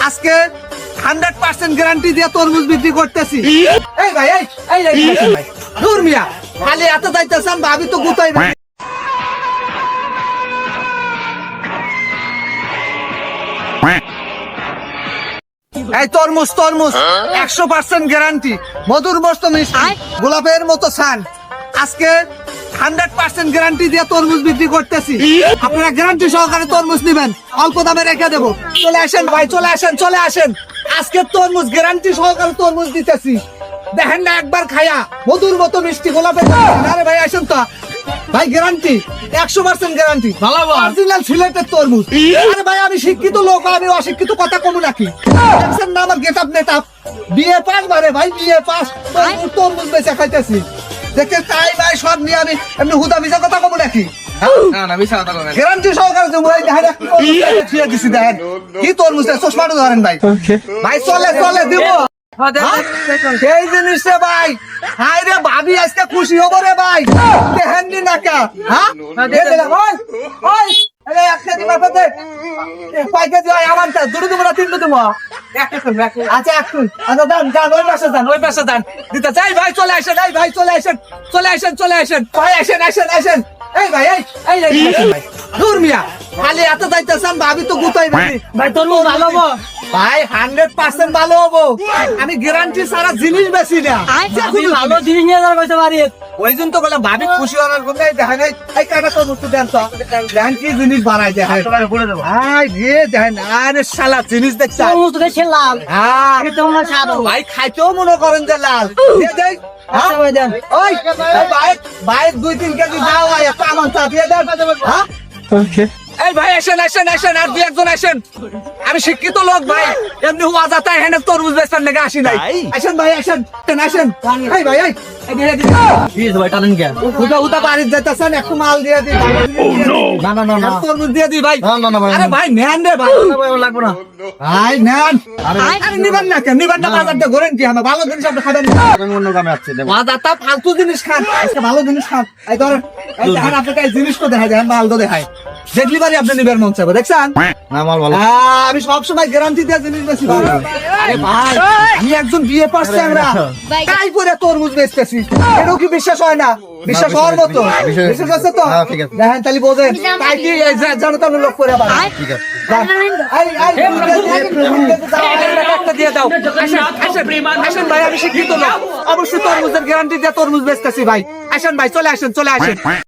আজকে 100% গ্যারান্টি দিয়ে তরমুজ বিক্রি করতেছি। এই ভাই এই ভাই দূর মিয়া, খালি এত যাইতেছেন ভাবি তো গুতাই ভাই। এই তরমুজ 100% গ্যারান্টি, মধুর মস্ত মিষ্টি, গোলাপের মতো ছান। আজকে 100% গ্যারান্টি দিয়ে তরমুজ বিক্রি করতেছি। আপনারা গ্যারান্টি সহকারে তরমুজ নেবেন, অল্প দামে রেখে দেবো। চলে আসেন ভাই, চলে আসেন। আজকে তরমুজ গ্যারান্টি সহকারে তরমুজ দিতেছি। দেখেন না একবার খায়া, মধুর মতো মিষ্টি, গোলাপের মতো। আরে ভাই আসেন তো ভাই, গ্যারান্টি 100% গ্যারান্টি, অরিজিনাল সিলেটের তরমুজ। আরে ভাই আমি শিক্ষিত লোক, আমি অশিক্ষিত কথা কমু নাকি? দেখছেন না আমার গেটআপ নেটআপ, বিএ পাস বারে ভাই, বিএ পাস, তরমুজ বেচে খাইতেছি। দেখে তাই ভাই সব নিয়ে আমি এমনি হুদা মিশা কথা কমু নাকি? গ্যারান্টি সহকারে দেবো। এই দেখেন খেয়ে দিছি, দেখেন কি তরমুজ, চশমাটা ধরেন ভাই। ভাই চলে দিব সেই জিনিসে ভাই। হাই রে ভাবি আজকে খুশি হবো রে ভাই, দেখেননি না কা? হ্যাঁ একটা দিবা দে, কয়কে দিও আমার দুটো দেবো না তিনটে দেবো? আচ্ছা এখন আচ্ছা যান ওই পাশে যান দিতে চাই ভাই। চলে আসেন এই ভাই, চলে আসেন ভাই, আসেন। এই ভাই ভাই দূর মিয়া, খালি এত যাইতেছেন ভাবি তো গুতাই ভাই। ভাই তরমুজ ভালো হবো ভাই, 100% ভালো হবো। আমি গ্যারান্টি সারা জিনিস বেশি না, ভালো জিনিস নিয়ে যাওয়ার কইতে পারি। ওই জন্য তো বললাম ভাবি খুশি হওয়ার কথা। দেখেন এই কাটা তো মুক্ত দেন তো, দেখেন কি জিনিস বানাই দেখেন। আই রে দেখেন, আরে শালা জিনিস দেখছ তরমুজ তো দেখে লাল। হ্যাঁ তোমরা খাবো ভাই, খাইতেও মনে করেন যে লাল। দেখ ওই ভাই 2-3 কেজি দাও ভাই, একটা আমার চা দিয়ে দেন। হ্যাঁ এই ভাই আসেন আর দুই একজন আসেন। আমি শিক্ষিত লোক ভাই, এমনি হুয়া যাতা এখানে তরমুজ বেচার লেগে আসি নাই। আসেন ভাই আসেন। এই ভাই হুদা বাড়ির যাইতেছেন, একটু মাল দিয়ে দিই। না তরমুজ দিয়ে দিই ভাই। আরে ভাই নেন রে ভাই, লাগবো না ভাই, নেন। আরে নিবেন না কেন? নিবেন না বাজার দিয়ে ঘোরেন কি? আমার ভালো জিনিস আপনি খাবেন না, যাতা ফালতু জিনিস খান, আজকে ভালো জিনিস খান। এই ধরেন এই দেখেন, আপনাকে এই জিনিস তো দেখায়, দেখেন মাল তো দেখায়, দেখলি বাড়ি আপনি নিবেন মন চাইবে। দেখছেন আমি সবসময় গ্যারান্টি দিয়ে জিনিস বেশি ভালো। আরে ভাই আমি একজন বিয়ে পাস আমরা তাই করে তরমুজ বেচতেছি, এটাও কি বিশ্বাস হয় না? বিশ্বাস হওয়ার মতো, বিশ্বাস আছে তো? দেখেন তাহলে বোঝেন, তাই কি জানো তো লোক করে আবার দিয়ে দাও। আসেন ভাই, আমি শিক্ষিত লোক, অবশ্যই তরমুজের গ্যারান্টি দিয়ে তরমুজ বেচতেছি ভাই। আসেন ভাই, চলে আসেন।